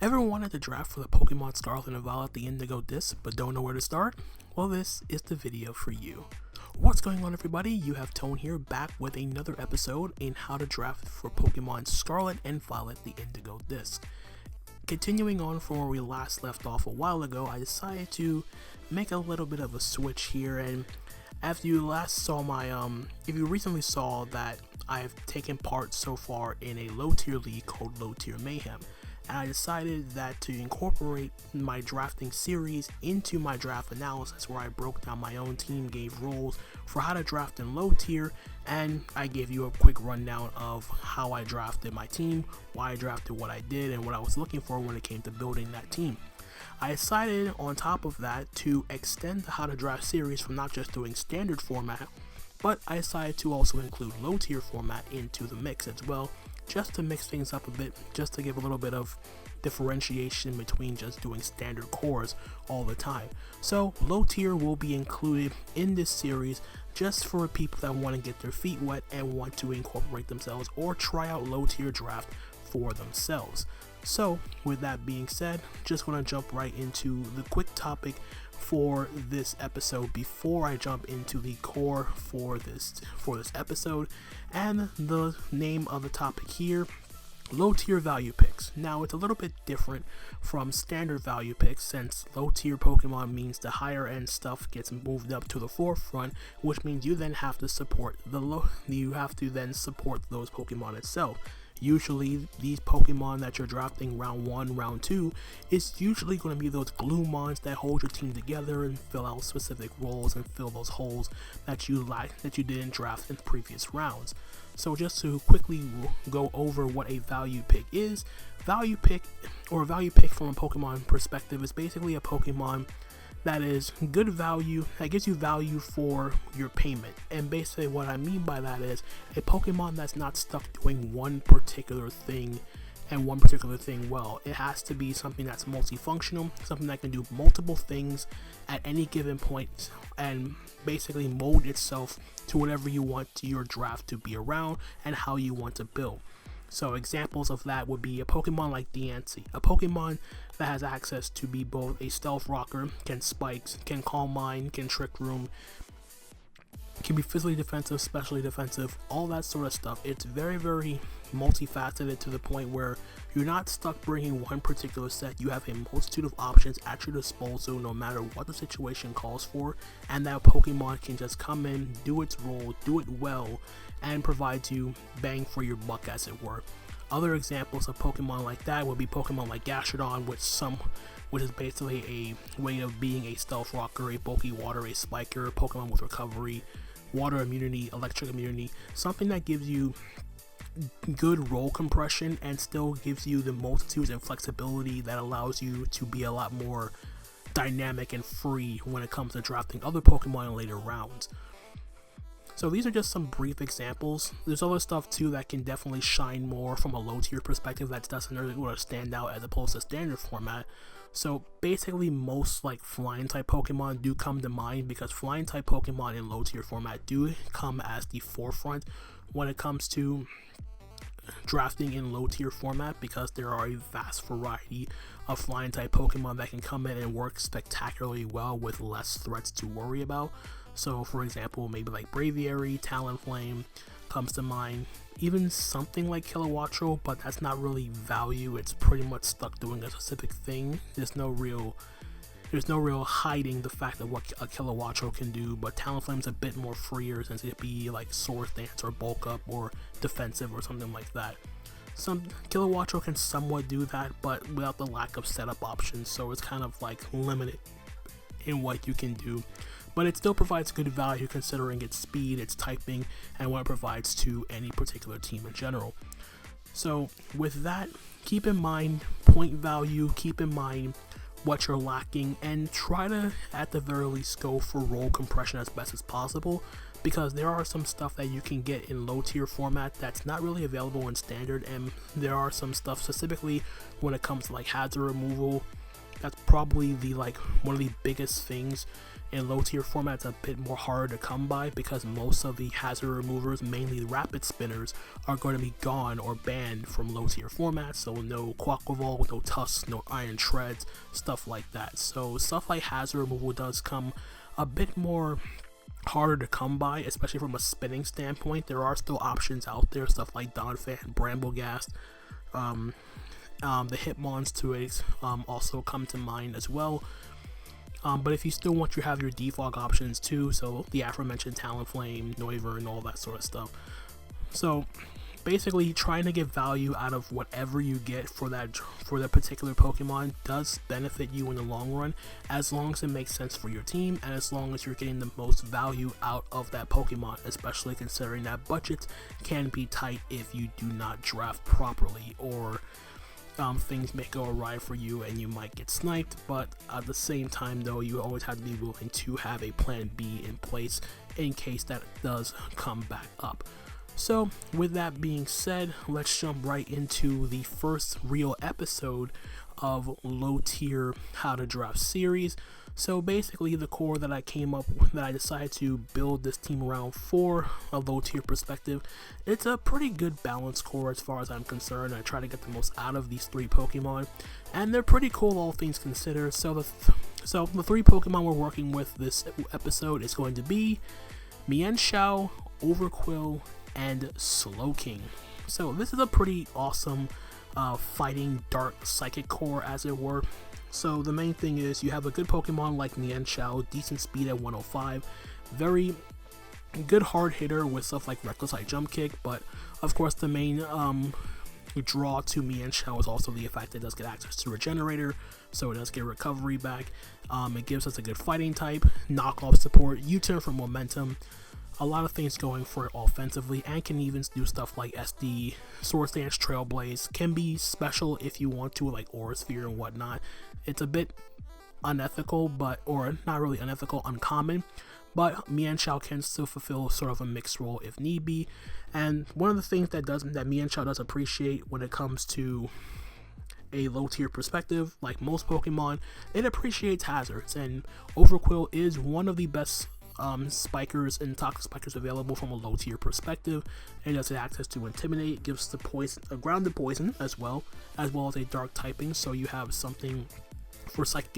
Ever wanted to draft for the Pokemon Scarlet and Violet, the Indigo Disk, but don't know where to start? Well, this is the video for you. What's going on, everybody? You have Tone here, back with another episode in how to draft for Pokemon Scarlet and Violet, the Indigo Disk. Continuing on from where we last left off a while ago, I decided to make a little bit of a switch here, and after you last saw my, if you recently saw that I've taken part so far in a low tier league called Low Tier Mayhem, and I decided that to incorporate my drafting series into my draft analysis, where I broke down my own team, gave rules for how to draft in low tier, and I gave you a quick rundown of how I drafted my team, why I drafted what I did, and what I was looking for when it came to building that team. I decided on top of that to extend the how to draft series from not just doing standard format, but I decided to also include low tier format into the mix as well, just to mix things up a bit, just to give a little bit of differentiation between just doing standard cores all the time. So low tier will be included in this series just for people that want to get their feet wet and want to incorporate themselves or try out low tier draft for themselves. So with that being said, just want to jump right into the quick topic for this episode before I jump into the core for this episode. And the name of the topic here, low tier value picks. Now it's a little bit different from standard value picks, since low tier Pokemon means the higher end stuff gets moved up to the forefront, which means you then have to support support those Pokemon itself. Usually these Pokemon that you're drafting round 1, round 2 is usually going to be those Gluemons that hold your team together and fill out specific roles and fill those holes that you didn't draft in previous rounds. So just to quickly go over what a value pick is, value pick from a Pokemon perspective is basically a Pokemon that is good value, that gives you value for your payment. And basically what I mean by that is a Pokemon that's not stuck doing one particular thing and one particular thing well. It has to be something that's multifunctional, something that can do multiple things at any given point and basically mold itself to whatever you want your draft to be around and how you want to build. So examples of that would be a Pokemon like Diancie, a Pokemon that has access to be both a Stealth Rocker, can Spikes, can Calm Mind, can Trick Room, can be physically defensive, specially defensive, all that sort of stuff. It's very, very multifaceted to the point where you're not stuck bringing one particular set. You have a multitude of options at your disposal no matter what the situation calls for, and that Pokemon can just come in, do its role, do it well, and provide you bang for your buck, as it were. Other examples of Pokemon like that would be Pokemon like Gastrodon, which is basically a way of being a Stealth Rocker, a Bulky Water, a Spiker, Pokemon with Recovery, Water Immunity, Electric Immunity, something that gives you good role compression and still gives you the multitudes and flexibility that allows you to be a lot more dynamic and free when it comes to drafting other Pokemon in later rounds. So these are just some brief examples. There's other stuff too that can definitely shine more from a low tier perspective that doesn't really stand out as opposed to standard format. So basically most like flying type Pokemon do come to mind, because flying type Pokemon in low tier format do come as the forefront when it comes to drafting in low tier format, because there are a vast variety of flying type Pokemon that can come in and work spectacularly well with less threats to worry about. So for example, maybe like Braviary, Talonflame comes to mind, even something like Kilowattrel, but that's not really value. It's pretty much stuck doing a specific thing. There's no real hiding the fact of what a Kilowattrel can do, but Talonflame's a bit more freer, since it be like Sword Dance or Bulk Up or defensive or something like that. Some Kilowattrel can somewhat do that, but without the lack of setup options, so it's kind of like limited in what you can do. But it still provides good value considering its speed, its typing, and what it provides to any particular team in general. So with that, keep in mind point value, keep in mind what you're lacking, and try to at the very least go for role compression as best as possible, because there are some stuff that you can get in low tier format that's not really available in standard, and there are some stuff specifically when it comes to like hazard removal that's probably one of the biggest things In low tier formats, a bit more harder to come by because most of the hazard removers, mainly rapid spinners, are going to be gone or banned from low tier formats. So no Quaquaval, no Tusks, no Iron Shreds, stuff like that. So stuff like hazard removal does come a bit more harder to come by, especially from a spinning standpoint. There are still options out there, stuff like Donphan, Brambleghast, the Hitmons to it also come to mind as well. But if you still want to have your defog options too, so the aforementioned Talonflame, Noivern, and all that sort of stuff. So basically trying to get value out of whatever you get for that particular Pokemon does benefit you in the long run, as long as it makes sense for your team and as long as you're getting the most value out of that Pokemon, especially considering that budgets can be tight if you do not draft properly, or things may go awry for you and you might get sniped. But at the same time though, you always have to be willing to have a plan B in place in case that does come back up. So with that being said, let's jump right into the first real episode of low tier how to draft series. So basically the core that I came up with, that I decided to build this team around for a low tier perspective, it's a pretty good balanced core as far as I'm concerned. I try to get the most out of these three Pokemon, and they're pretty cool all things considered. So the three Pokemon we're working with this episode is going to be Mienshao, Overqwil, and Slowking. So this is a pretty awesome fighting dark psychic core, as it were. So the main thing is you have a good Pokemon like Mienshao, decent speed at 105, very good hard hitter with stuff like Reckless High Jump Kick, but of course the main draw to Mienshao is also the fact that it does get access to Regenerator, so it does get recovery back. It gives us a good fighting type, knockoff support, U-turn for momentum, a lot of things going for it offensively, and can even do stuff like SD, Swords Dance, Trailblaze, can be special if you want to, like Aura Sphere and whatnot. It's a bit unethical, or not really unethical, uncommon, but Mienshao can still fulfill sort of a mixed role if need be. And one of the things that Mienshao does appreciate when it comes to a low tier perspective, like most Pokemon, it appreciates hazards, and Overqwil is one of the best spikers and toxic spikers available from a low tier perspective. It does have access to Intimidate, gives the poison, a grounded poison as well as a dark typing, so you have something for psychic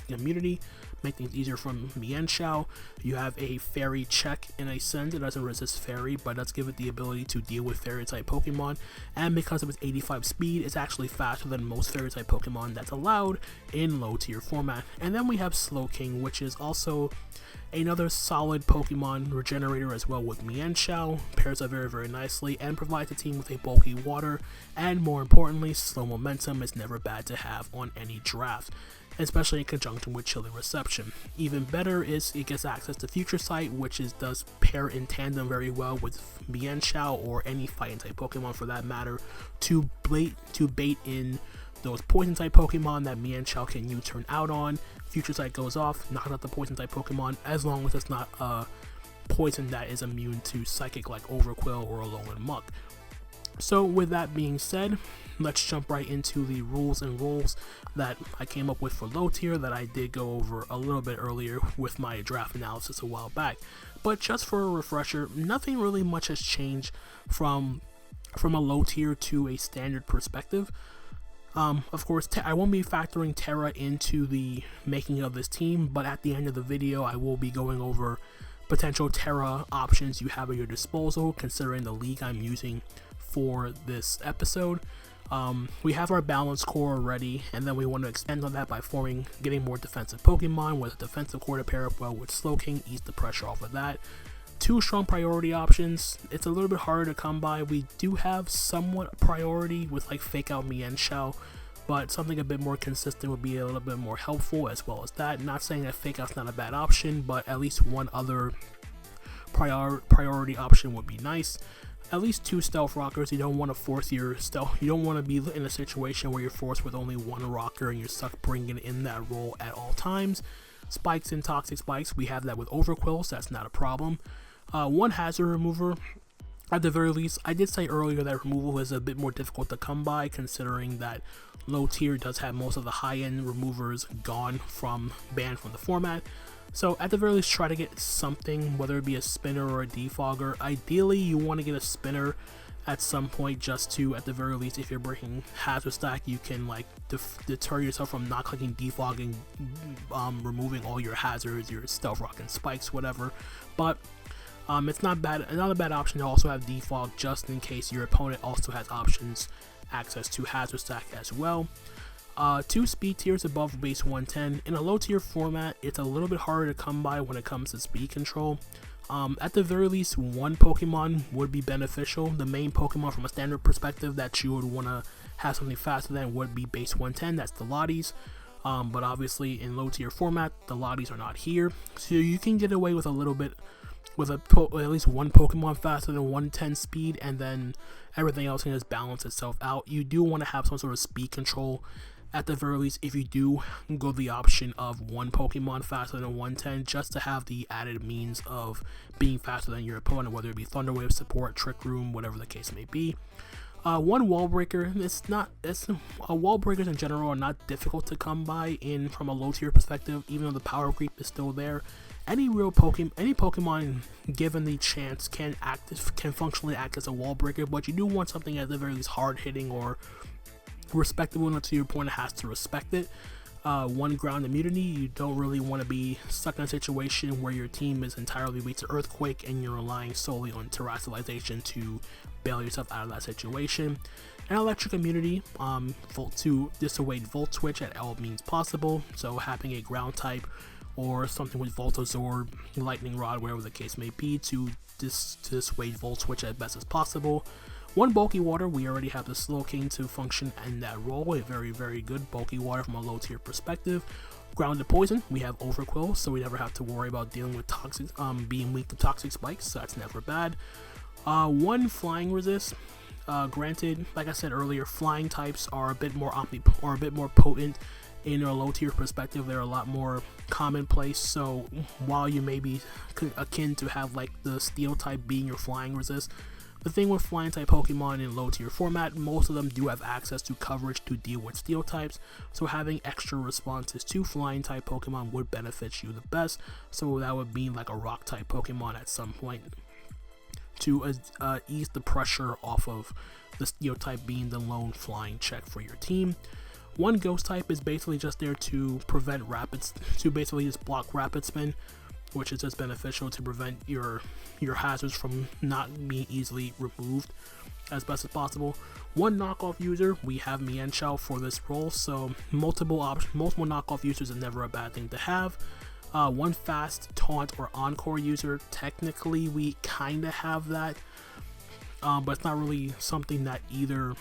immunity, make things easier from Mienshao. You have a Fairy check in a Send. It doesn't resist Fairy, but does give it the ability to deal with Fairy type Pokemon, and because of its 85 speed, it's actually faster than most Fairy type Pokemon that's allowed in low tier format. And then we have Slowking, which is also another solid Pokemon regenerator as well with Mienshao, pairs up very, very nicely, and provides the team with a bulky water, and more importantly, slow momentum is never bad to have on any draft, especially in conjunction with Chilly Reception. Even better is it gets access to Future Sight, which does pair in tandem very well with Mienshao or any fighting type Pokemon for that matter, to bait in those poison type Pokemon that Mienshao can U-turn out on. Future Sight goes off, knocks out the poison type Pokemon, as long as it's not a poison that is immune to Psychic like Overqwil or Alolan Muck. So with that being said, let's jump right into the rules and roles that I came up with for low tier that I did go over a little bit earlier with my draft analysis a while back. But just for a refresher, nothing really much has changed from a low tier to a standard perspective. Of course, I won't be factoring Terra into the making of this team, but at the end of the video, I will be going over potential Terra options you have at your disposal, considering the league I'm using for this episode. We have our balance core already, and then we want to extend on that by getting more defensive Pokemon with a defensive core to pair up well with Slowking, ease the pressure off of that. 2 strong priority options. It's a little bit harder to come by. We do have somewhat priority with like Fake Out Mienshao, but something a bit more consistent would be a little bit more helpful as well as that. Not saying that Fake Out's not a bad option, but at least one other priority option would be nice. At least 2 Stealth Rockers. You don't want to force your stealth. You don't want to be in a situation where you're forced with only 1 rocker and you're stuck bringing in that role at all times. Spikes and Toxic Spikes, we have that with Overqwil, so that's not a problem. 1 hazard remover, at the very least. I did say earlier that removal is a bit more difficult to come by, considering that low tier does have most of the high-end removers banned from the format. So at the very least, try to get something, whether it be a spinner or a defogger. Ideally, you want to get a spinner at some point, just to, at the very least, if you're breaking hazard stack, you can like deter yourself from not clicking defogging, removing all your hazards, your stealth rock and spikes, whatever. But it's not a bad option to also have defog, just in case your opponent also has access to hazard stack as well. 2 speed tiers above base 110. In a low tier format, it's a little bit harder to come by when it comes to speed control. At the very least, 1 Pokemon would be beneficial. The main Pokemon from a standard perspective that you would want to have something faster than would be base 110, that's the Lotties. But obviously in low tier format, the Lotties are not here. So you can get away with a little bit, with at least 1 Pokemon faster than 110 speed, and then everything else can just balance itself out. You do want to have some sort of speed control at the very least if you do go the option of 1 Pokemon faster than 110, just to have the added means of being faster than your opponent, whether it be Thunder Wave support, Trick Room, whatever the case may be. 1 wall breaker. Wall breakers in general are not difficult to come by from a low tier perspective, even though the power creep is still there. Any Pokemon given the chance can functionally act as a wall breaker, but you do want something at the very least hard hitting or respectable enough to your opponent has to respect it. 1 ground immunity. You don't really want to be stuck in a situation where your team is entirely weak to Earthquake and you're relying solely on terrestrialization to bail yourself out of that situation. An electric immunity, to dissuade Volt Switch at all means possible, so having a ground type or something with Voltazord, Lightning Rod, whatever the case may be, to dissuade Volt Switch as best as possible. 1 bulky water. We already have the Slowking to function in that role, a very, very good bulky water from a low tier perspective. Grounded poison. We have Overqwil, so we never have to worry about dealing with toxic, being weak to toxic spikes, so that's never bad. 1 flying resist. Granted, like I said earlier, flying types are a bit more potent in a low tier perspective. They're a lot more commonplace, so while you may be akin to have like the steel type being your flying resist, the thing with flying type Pokemon in low tier format, most of them do have access to coverage to deal with steel types, so having extra responses to flying type Pokemon would benefit you the best. So that would mean like a rock type Pokemon at some point to ease the pressure off of the steel type being the lone flying check for your team. 1 ghost type is basically just there to prevent basically just block rapid spin, which is just beneficial to prevent your hazards from not being easily removed as best as possible. 1 knockoff user. We have Mienshao for this role, so multiple knockoff users is never a bad thing to have. 1 fast taunt or encore user. Technically we kinda have that, but it's not really something that either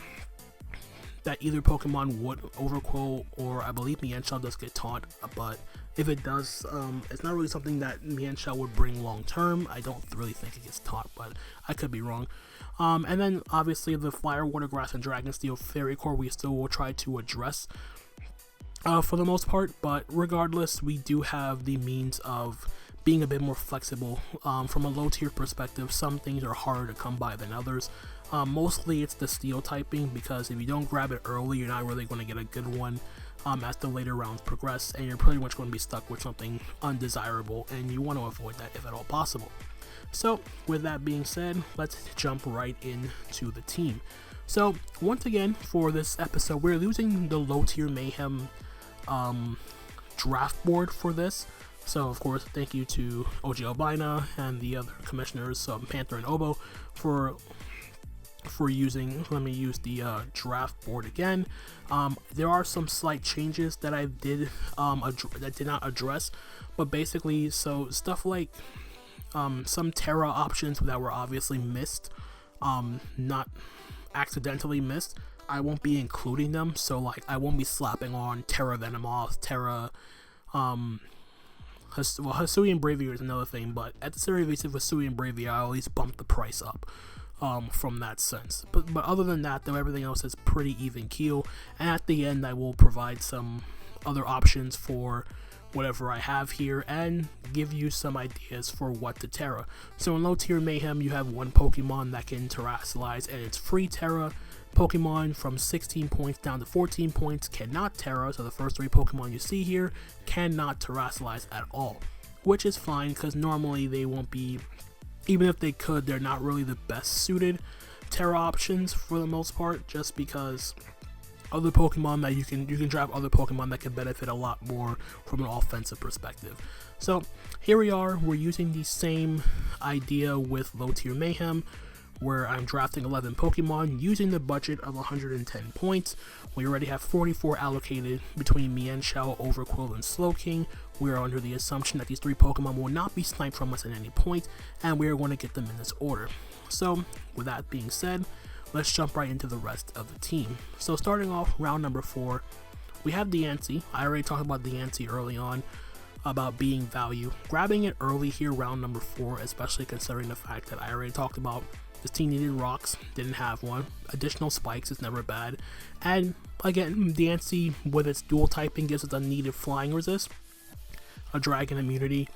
Pokemon would. Overqwil or I believe Mienshao does get taunt, but if it does, it's not really something that Mienshao would bring long term. I don't really think it gets taunt, but I could be wrong. And then obviously the Fire, Water, Grass, and Dragon Steel Fairy Core we still will try to address for the most part, but regardless, we do have the means of being a bit more flexible. From a low tier perspective, some things are harder to come by than others. Mostly it's the steel typing, because if you don't grab it early, you're not really going to get a good one as the later rounds progress, and you're pretty much going to be stuck with something undesirable, and you want to avoid that if at all possible. So with that being said, let's jump right into the team. So once again, for this episode, we're using the low tier Mayhem draft board for this. So of course, thank you to OG Albina and the other commissioners, Panther and Obo, for using. Let me use the draft board again. There are some slight changes that I did not address, but basically, so stuff like some Terra options that were obviously missed, not accidentally missed, I won't be including them. So like I won't be slapping on Terra Venomoth, Terra Hisuian Braviary is another thing, but at the very least, with Hisuian Braviary, I at least bump the price up from that sense. But other than that, though, everything else is pretty even keel. And at the end, I will provide some other options for whatever I have here and give you some ideas for what to Terra. So in low tier Mayhem, you have 1 Pokemon that can Terrasilize, and it's free Terra. Pokemon from 16 points down to 14 points cannot Terra, so the first 3 Pokemon you see here cannot Terrasilize at all. which is fine because normally they won't be, even if they could, they're not really the best suited Terra options for the most part, just because other Pokemon that you can draft other Pokemon that can benefit a lot more from an offensive perspective. So here we are, we're using the same idea with low tier Mayhem, where I'm drafting 11 Pokemon using the budget of 110 points. We already have 44 allocated between Mienshao, Overqwil, and Slowking. We are under the assumption that these 3 Pokemon will not be sniped from us at any point, and we are going to get them in this order. So with that being said, let's jump right into the rest of the team. So starting off round number 4, we have Diancie. I already talked about Diancie early on, about being value. Grabbing it early here, round number 4, especially considering the fact that I already talked about this team needed rocks, didn't have one. Additional spikes is never bad. And again, Diancie with its dual typing gives us a needed flying resist, a dragon immunity,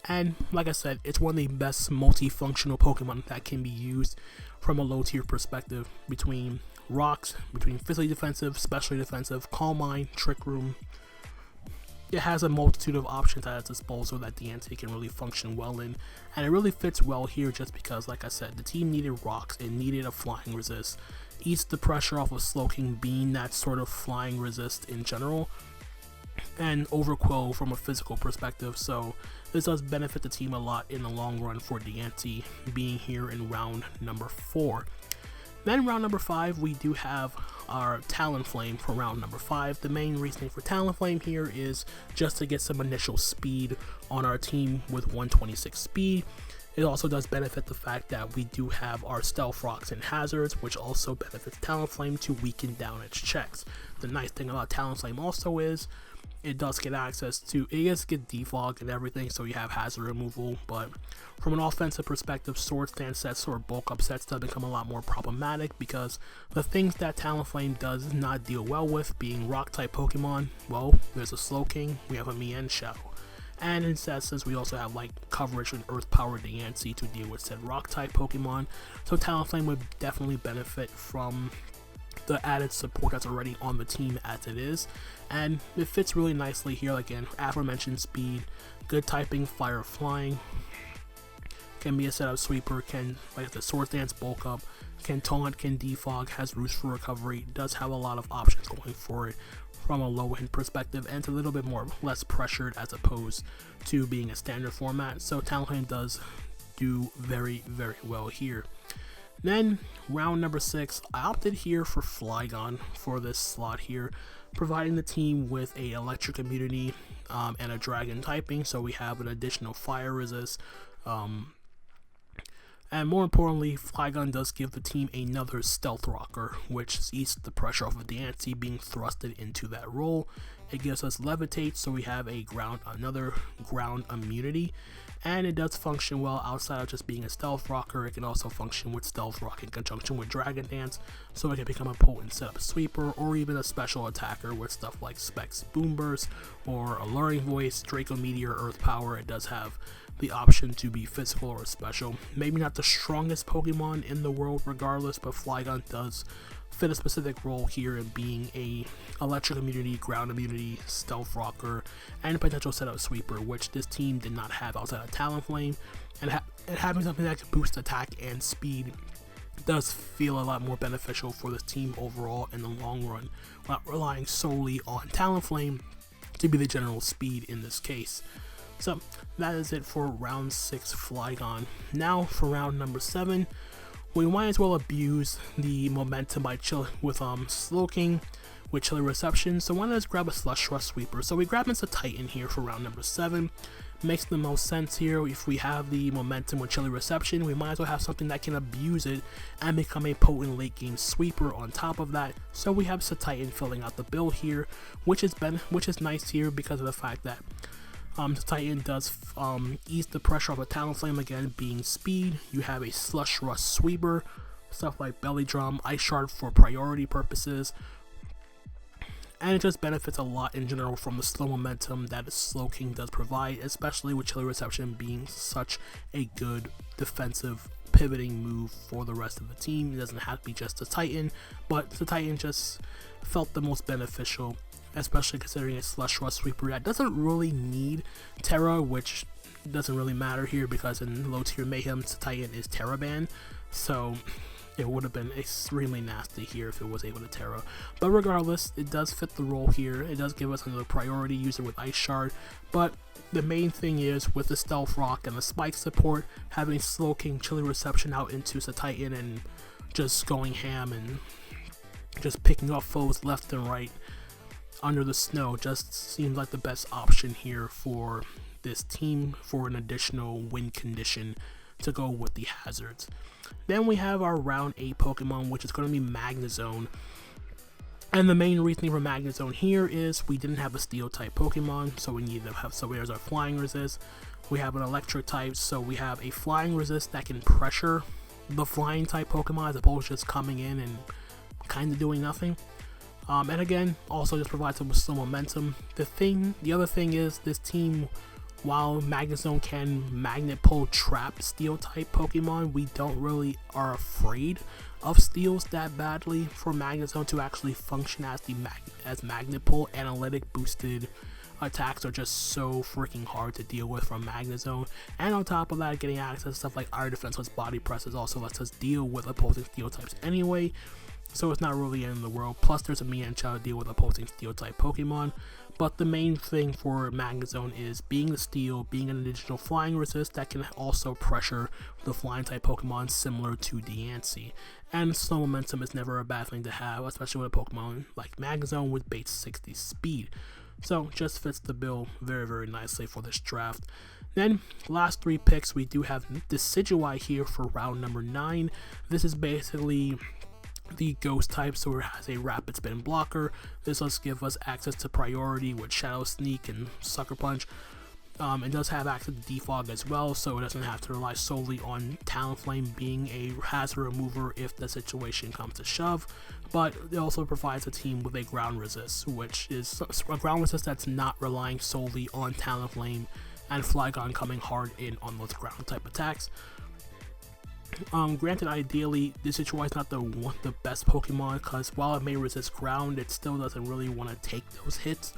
and like I said, it's one of the best multifunctional Pokemon that can be used from a low tier perspective, between rocks, between physically defensive, specially defensive, Calm Mind, Trick Room. It has a multitude of options at its disposal that Diancie can really function well in, and it really fits well here just because, like I said, the team needed rocks, it needed a flying resist, eats the pressure off of Slowking being that sort of flying resist in general, and Overqwil from a physical perspective, so this does benefit the team a lot in the long run for Diancie being here in round number 4. Then round number 5, we do have our Talonflame for round number 5. The main reasoning for Talonflame here is just to get some initial speed on our team with 126 speed. It also does benefit the fact that we do have our Stealth Rocks and Hazards, which also benefits Talonflame to weaken down its checks. The nice thing about Talonflame also is it does get access to, it gets get defog and everything, so you have hazard removal, but from an offensive perspective, sword stance sets or bulk up sets does become a lot more problematic because the things that Talonflame does not deal well with, being rock type Pokemon, well, there's a Slowking, we have a Mienshao, and in since we also have like coverage with Earth Power Diancie to deal with said rock type Pokemon, so Talonflame would definitely benefit from the added support that's already on the team as it is, and it fits really nicely here. Again, aforementioned speed, good typing, fire, flying, can be a setup sweeper, can, like the sword dance, bulk up, can taunt, can defog, has roost for recovery, does have a lot of options going for it from a low end perspective, and it's a little bit more less pressured as opposed to being a standard format, so Talonflame does do very well here. Then round number 6, I opted here for Flygon for this slot here, providing the team with a electric immunity and a dragon typing, so we have an additional fire resist, and more importantly, Flygon does give the team another Stealth Rocker, which eats the pressure off of Diancie being thrusted into that role. It gives us Levitate, so we have another ground immunity, and it does function well outside of just being a Stealth Rocker. It can also function with Stealth Rock in conjunction with Dragon Dance, so it can become a potent setup sweeper or even a special attacker with stuff like Specs Boom Burst or Alluring Voice, Draco Meteor, Earth Power. It does have the option to be physical or special. Maybe not the strongest Pokemon in the world regardless, but Flygon does fit a specific role here in being a electric immunity, ground immunity, stealth rocker, and a potential setup sweeper, which this team did not have outside of Talonflame, and having something that can boost attack and speed does feel a lot more beneficial for this team overall in the long run, without relying solely on Talonflame to be the general speed in this case. So that is it for round 6 Flygon. Now for round number 7, we might as well abuse the momentum by Slowking with Chilly Reception, so why not just grab a Slush Rush Sweeper. So we grab Mr. Titan here for round number 7. Makes the most sense here. If we have the momentum with Chilly Reception, we might as well have something that can abuse it and become a potent late game sweeper on top of that. So we have Mr. Titan filling out the build here, which is nice here because of the fact that Titan does ease the pressure of a Talonflame, again being speed. You have a Slush Rush Sweeper, stuff like Belly Drum, Ice Shard for priority purposes, and it just benefits a lot in general from the slow momentum that Slowking does provide, especially with Chilly Reception being such a good defensive pivoting move for the rest of the team. It doesn't have to be just the Titan, but the Titan just felt the most beneficial, especially considering a Slush Rush Sweeper that doesn't really need Terra, which it doesn't really matter here because in low tier Mayhem, Titan is Terra Ban, so it would have been extremely nasty here if it was able to Terra. But regardless, it does fit the role here. It does give us another priority user with Ice Shard, but the main thing is with the Stealth Rock and the Spike support, having Slowking Chilly Reception out into Titan and just going ham and just picking off foes left and right under the snow just seems like the best option here for this team for an additional win condition to go with the hazards. Then we have our round 8 Pokemon, which is going to be Magnezone. And the main reasoning for Magnezone here is we didn't have a steel type Pokemon, so we need to have, so there's our flying resist. We have an electric type, so we have a flying resist that can pressure the flying type Pokemon as opposed to just coming in and kind of doing nothing. And again, also just provides them with some momentum. The other thing is this team, while Magnezone can magnet pull trap steel type Pokemon, we don't really are afraid of steals that badly for Magnezone to actually function as magnet pull. Analytic boosted attacks are just so freaking hard to deal with from Magnezone, and on top of that, getting access to stuff like Air Defense with Body Presses also lets us deal with opposing steel types anyway, so it's not really the end of the world. Plus there's a Mienshao to deal with opposing steel type Pokemon. But the main thing for Magnezone is being the steel, being an additional flying resist that can also pressure the flying type Pokemon similar to Diancie. And slow momentum is never a bad thing to have, especially with a Pokemon like Magnezone with base 60 speed. So just fits the bill very, very nicely for this draft. Then last 3 picks, we do have Decidueye here for round number 9. This is basically the ghost type, so it has a rapid spin blocker. This does give us access to priority with Shadow Sneak and Sucker Punch. It does have access to defog as well, so it doesn't have to rely solely on Talonflame being a hazard remover if the situation comes to shove, but it also provides a team with a ground resist, which is a ground resist that's not relying solely on Talonflame and Flygon coming hard in on those ground type attacks. Granted, ideally, Decidueye is not the best Pokemon, because while it may resist ground, it still doesn't really want to take those hits.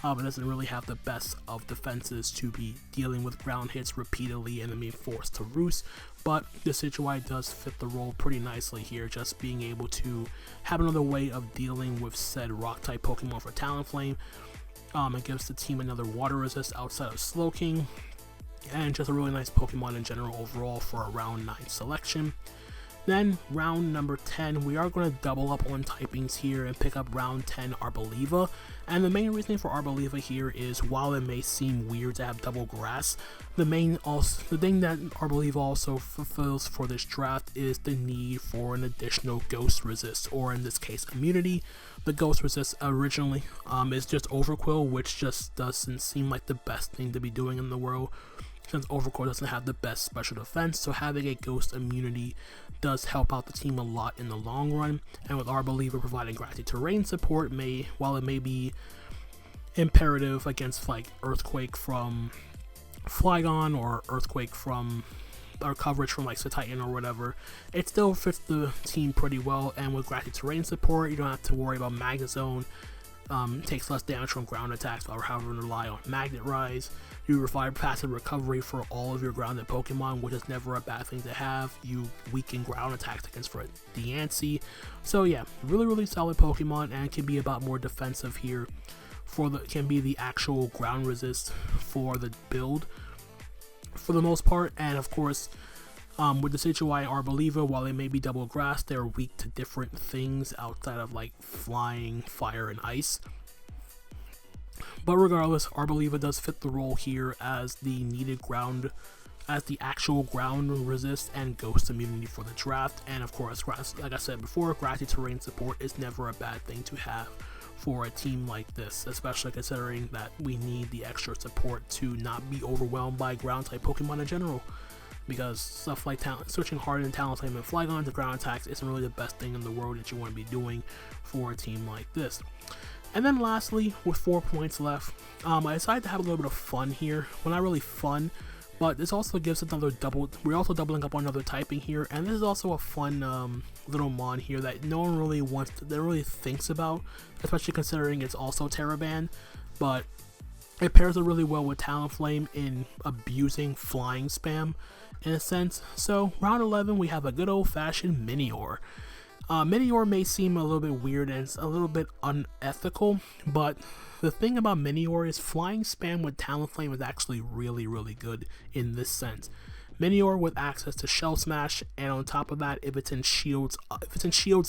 It doesn't really have the best of defenses to be dealing with ground hits repeatedly and then being forced to roost, but Decidueye does fit the role pretty nicely here, just being able to have another way of dealing with said rock type Pokemon for Talonflame. It gives the team another water resist outside of Slowking, and just a really nice Pokemon in general overall for a round 9 selection. Then round number 10, we are going to double up on typings here and pick up round 10 Arboliva. And the main reason for Arboliva here is, while it may seem weird to have double grass, the thing that Arboliva also fulfills for this draft is the need for an additional ghost resist, or in this case immunity. The ghost resist originally is just Overqwil, which just doesn't seem like the best thing to be doing in the world, since Overqwil doesn't have the best special defense, so having a ghost immunity does help out the team a lot in the long run. And with Arboliva providing Grassy Terrain support, while it may be imperative against like Earthquake from Flygon or Earthquake from or coverage from like Titan or whatever, it still fits the team pretty well. And with Grassy Terrain support, you don't have to worry about Magnezone. Takes less damage from ground attacks while having to rely on Magnet Rise. You provide passive recovery for all of your grounded Pokemon, which is never a bad thing to have. You weaken ground attacks against for Diancie. So yeah, really solid Pokemon, and can be about more defensive here. Can be the actual ground resist for the build for the most part. And of course, with the Decidueye and Arboliva, while they may be double grass, they're weak to different things outside of like flying, fire, and ice. But regardless, Arboliva does fit the role here as the needed ground, as the actual ground resist and ghost immunity for the draft. And of course, like I said before, Grassy Terrain support is never a bad thing to have for a team like this, especially considering that we need the extra support to not be overwhelmed by ground type Pokemon in general. Because stuff like switching hard in Talonflame and Flygon to ground attacks isn't really the best thing in the world that you want to be doing for a team like this. And then lastly, with 4 points left, I decided to have a little bit of fun here. Well, not really fun, but this also gives another we're also doubling up on another typing here, and this is also a fun little mon here that no one really really thinks about, especially considering it's also Terra Ban, but It pairs it really well with Talonflame in abusing flying spam in a sense. So round 11 we have a good old-fashioned Minior. Minior may seem a little bit weird and it's a little bit unethical, but the thing about Minior is flying spam with Talonflame is actually really good in this sense. Minior with access to Shell Smash, and on top of that, if it's in Shield's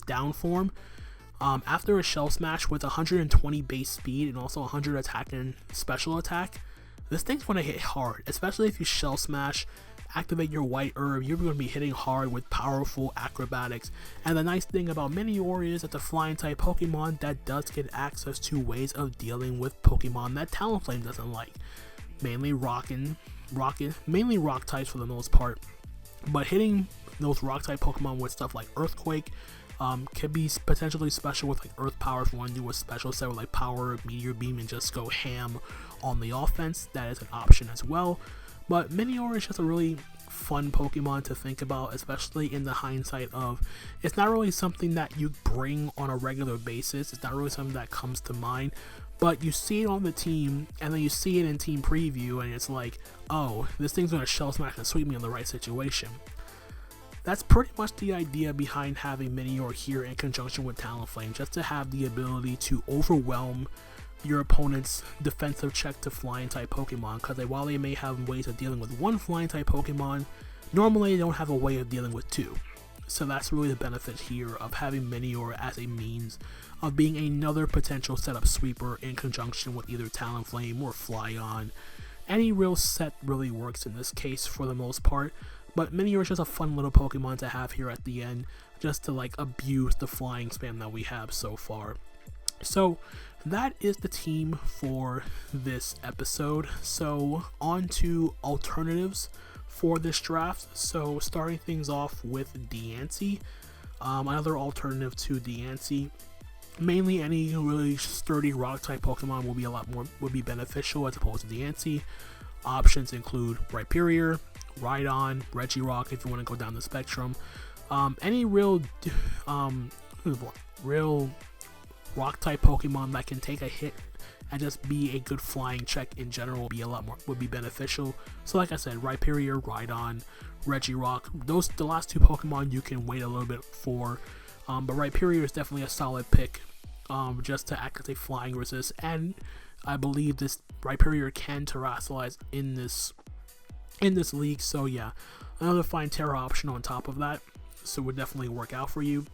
down form, after a Shell Smash with 120 base speed and also 100 attack and special attack, this thing's going to hit hard, especially if you Shell Smash, activate your White Herb, you're going to be hitting hard with powerful acrobatics. And the nice thing about Minior is that the flying type Pokemon that does get access to ways of dealing with Pokemon that Talonflame doesn't like. Mainly rock types for the most part. But hitting those rock type Pokemon with stuff like Earthquake can be potentially special with like Earth Power if you want to do a special set with like Power, Meteor Beam, and just go ham on the offense. That is an option as well. But Minior is just a really fun Pokemon to think about, especially in the hindsight of it's not really something that you bring on a regular basis. It's not really something that comes to mind, but you see it on the team and then you see it in team preview and it's like, oh, this thing's going to Shell Smash and sweep me in the right situation. That's pretty much the idea behind having Minior here in conjunction with Talonflame, just to have the ability to overwhelm your opponent's defensive check to flying type Pokemon, because while they may have ways of dealing with one flying type Pokemon, normally they don't have a way of dealing with two. So that's really the benefit here of having Minior as a means of being another potential setup sweeper in conjunction with either Talonflame or Flygon. Any real set really works in this case for the most part, but Minior is just a fun little Pokemon to have here at the end, just to like abuse the flying spam that we have so far. So that is the team for this episode. So on to alternatives for this draft. So starting things off with Diancie, another alternative to Diancie. Mainly any really sturdy rock type Pokemon would be beneficial as opposed to Diancie. Options include Rhyperior, Rhydon, Regirock if you want to go down the spectrum. Any real rock type Pokemon that can take a hit and just be a good flying check in general would be beneficial. So like I said, Rhyperior, Rhydon, Regirock, the last two Pokemon you can wait a little bit for, but Rhyperior is definitely a solid pick, just to act as a flying resist, and I believe this Rhyperior can Terrasilize in this league. So yeah, another fine Terra option on top of that, so it would definitely work out for you.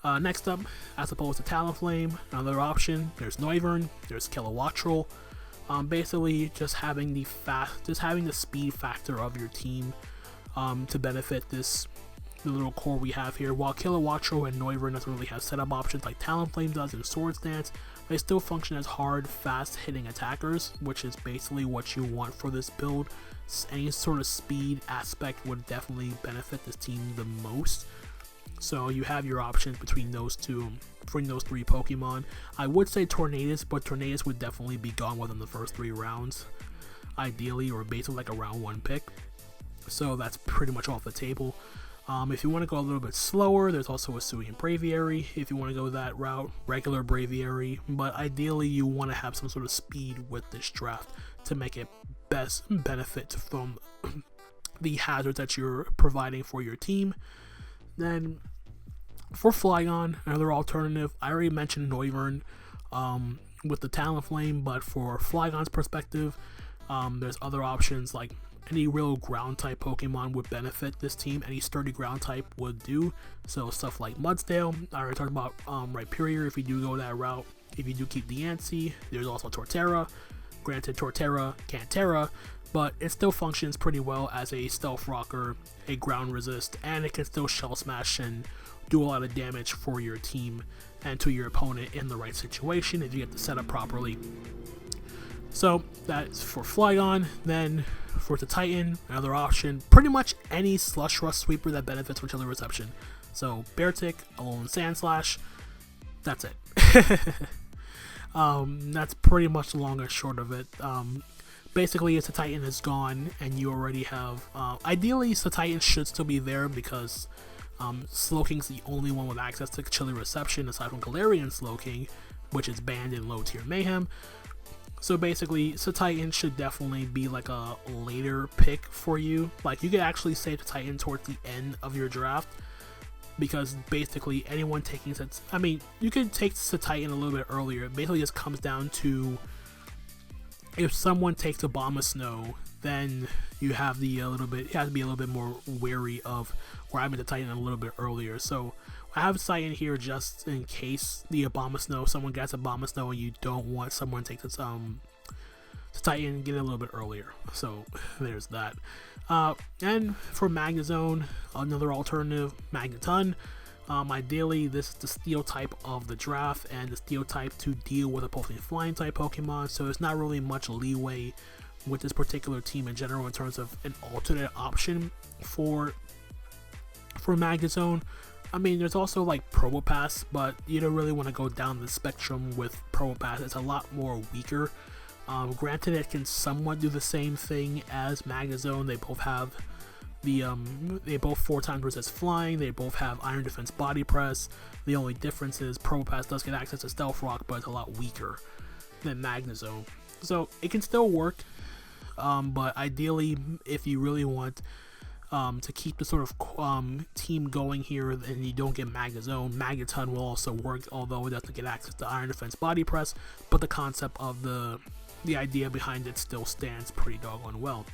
Next up, as opposed to Talonflame, another option, there's Noivern, there's Kilowattrel. Basically just having the speed factor of your team to benefit the little core we have here. While Kilowattrel and Noivern doesn't really have setup options like Talonflame does in Swords Dance, they still function as hard, fast hitting attackers, which is basically what you want for this build. Any sort of speed aspect would definitely benefit this team the most. So you have your options between those three Pokemon. I would say Tornadus, but Tornadus would definitely be gone within the first 3 rounds, ideally, or basically like a round 1 pick. So that's pretty much off the table. If you want to go a little bit slower, there's also a Hisuian Braviary. If you want to go that route, regular Braviary. But ideally, you want to have some sort of speed with this draft to make it best benefit from the hazards that you're providing for your team. Then for Flygon, another alternative, I already mentioned Noivern with the Talonflame, but for Flygon's perspective, there's other options like any real ground type Pokemon would benefit this team. Any sturdy ground type would do. So stuff like Mudsdale, I already talked about Rhyperior if you do go that route. If you do keep Diancie, there's also Torterra. Granted, Torterra can't Terra, but it still functions pretty well as a stealth rocker, a ground resist, and it can still Shell Smash and do a lot of damage for your team and to your opponent in the right situation if you get the setup properly. So that's for Flygon. Then for the Titan, another option, pretty much any Slush Rust sweeper that benefits from Chilly Reception. So Beartic, Alolan Sandslash, that's it. That's pretty much the long and short of it. Basically, if the Titan is gone and you already have, ideally the Titan should still be there because Slowking's the only one with access to Chilly Reception aside from Galarian Slowking, which is banned in low tier Mayhem. So basically, Titan should definitely be like a later pick for you. Like, you could actually save Titan towards the end of your draft, because basically anyone taking I mean, you can take Titan a little bit earlier. It basically just comes down to, if someone takes Snow, then you have you have to be a little bit more wary of grabbing the Titan a little bit earlier. So I have Titan here just in case the Snow, someone gets Snow and you don't want someone to take this Titan, get it a little bit earlier. So there's that. And for Magnezone, another alternative, Magneton. Ideally, this is the Steel type of the draft, and the Steel type to deal with opposing Flying type Pokemon, so there's not really much leeway with this particular team in general in terms of an alternate option for Magnezone. I mean, there's also like Probopass, but you don't really want to go down the spectrum with Probopass. It's a lot more weaker. Granted, it can somewhat do the same thing as Magnezone. They both have they both 4 times resist flying. They both have Iron Defense Body Press. The only difference is Probopass does get access to Stealth Rock, but it's a lot weaker than Magnezone. So it can still work, but ideally, if you really want to keep the sort of team going here and you don't get Magnezone, Magneton will also work, although it doesn't get access to Iron Defense Body Press, but the concept of the idea behind it still stands pretty doggone well.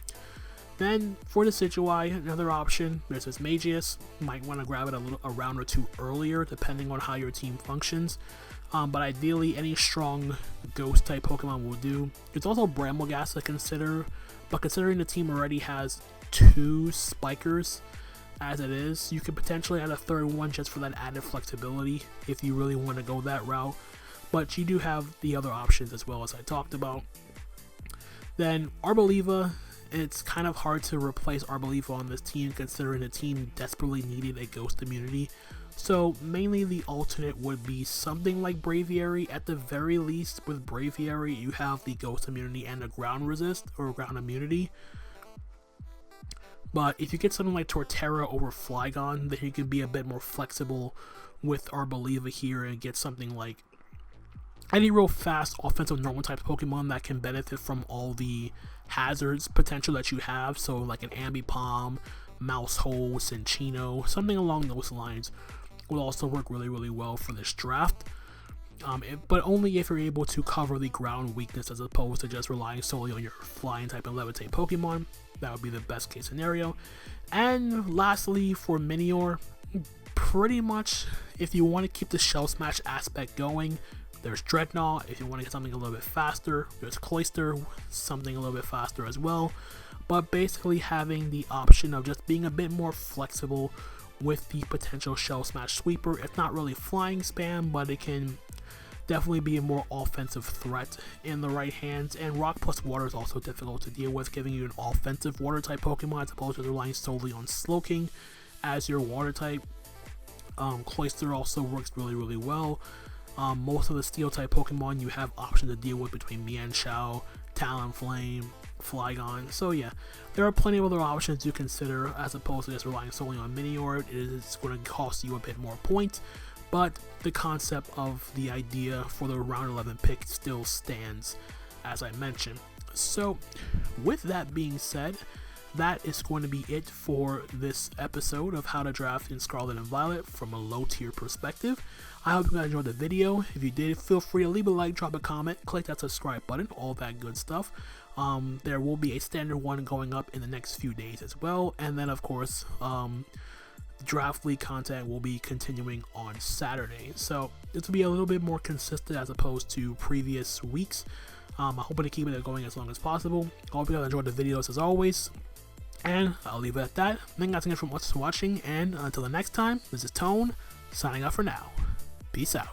Then for the Decidueye, another option, there's this Magius. Might want to grab it a round or two earlier, depending on how your team functions. But ideally, any strong Ghost type Pokemon will do. There's also Brambleghast to consider, but considering the team already has 2 Spikers as it is, you could potentially add a 3rd one just for that added flexibility if you really want to go that route. But you do have the other options as well, as I talked about. Then Arboliva. It's kind of hard to replace Arboliva on this team, considering the team desperately needed a Ghost immunity. So mainly the alternate would be something like Braviary. At the very least, with Braviary, you have the Ghost immunity and a ground resist or ground immunity. But if you get something like Torterra over Flygon, then you can be a bit more flexible with Arboliva here and get something like any real fast offensive normal type Pokemon that can benefit from all the hazards potential that you have. So like an Ambipom, Mousehole, Cinccino, something along those lines will also work really, really well for this draft. But only if you're able to cover the ground weakness as opposed to just relying solely on your flying type and levitate Pokemon. That would be the best case scenario. And lastly, for Minior, pretty much if you want to keep the Shell Smash aspect going, there's Dreadnought. If you want to get something a little bit faster, there's Cloyster, something a little bit faster as well. But basically having the option of just being a bit more flexible with the potential Shell Smash Sweeper. It's not really flying spam, but it can definitely be a more offensive threat in the right hands. And Rock plus Water is also difficult to deal with, giving you an offensive Water type Pokemon as opposed to relying solely on Slowking as your Water type. Cloyster also works really, really well. Most of the Steel type Pokemon you have options to deal with between Mienshao, Talonflame, Flygon. So yeah, there are plenty of other options to consider as opposed to just relying solely on Minior. It is going to cost you a bit more points, but the concept of the idea for the round 11 pick still stands, as I mentioned. So with that being said, that is going to be it for this episode of how to draft in Scarlet and Violet from a low tier perspective. I hope you guys enjoyed the video. If you did, feel free to leave a like, drop a comment, click that subscribe button, all that good stuff. There will be a standard one going up in the next few days as well, and then of course draft league content will be continuing on Saturday, so this will be a little bit more consistent as opposed to previous weeks. I'm hoping to keep it going as long as possible. I hope you guys enjoyed the videos as always, and I'll leave it at that. Thank you guys again for watching, and until the next time, this is Tone signing off for now. Peace out.